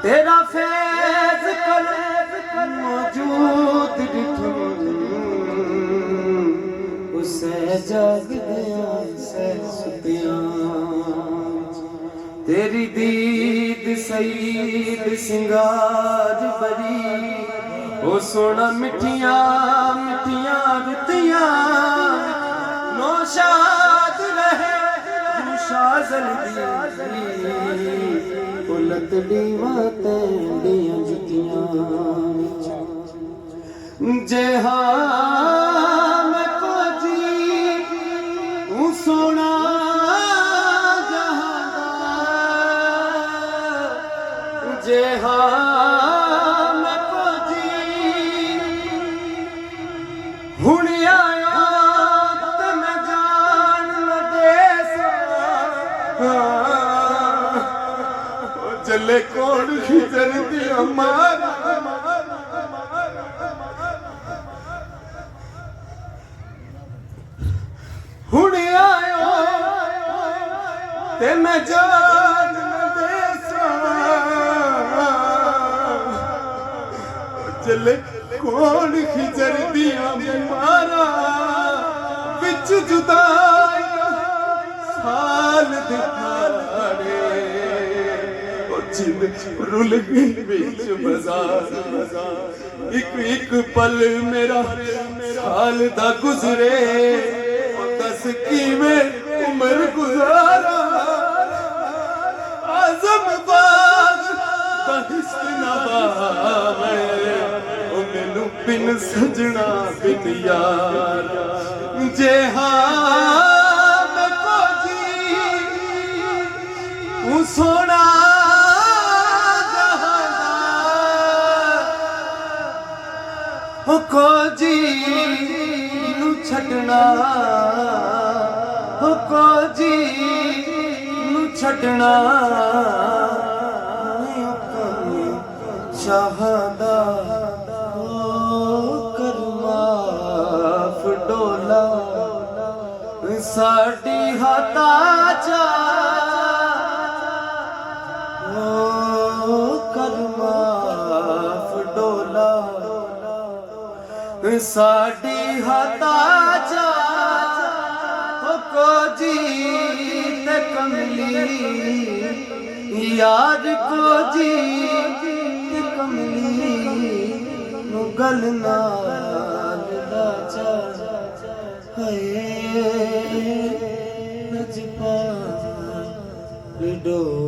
तेरा फैज कर मौजूद उसे जागदियां सै सुतियां तेरी दीद सईद सिंगार बरी ओ सोना मिठियां मिठियां रुतियां नौशाद रहे शाज़ल दी उलट दीवा तेंदियां जुतियां जे हाँ मैं को जी हूँ सोना जहां जे हाँ मैं को जी हुण आया ते मैं जान लगे चले कौन खिचर दिया मारा हुण आयो ते मैं जान देसा चले कौन खिचर दिया मारा विच जुदाई साल दिखाड़े रुल गई बिच बाजार एक एक पल मेरा साल दा गुजरे दस किवें उम्र गुजारा आज़म बाग दा हिस्न बावे ओ मैनू बिन सजना बिन यार जे हाँ मैं को जी हूँ सोना को जी नू छड़ना को जी नू छड़ना चाहदा कर माफ डोला साडी हाथा चा कर माफ डोला साडी हाथा चा को जी ते कमली यार को जी ते कमली गल नाल दा चा है नजपा डो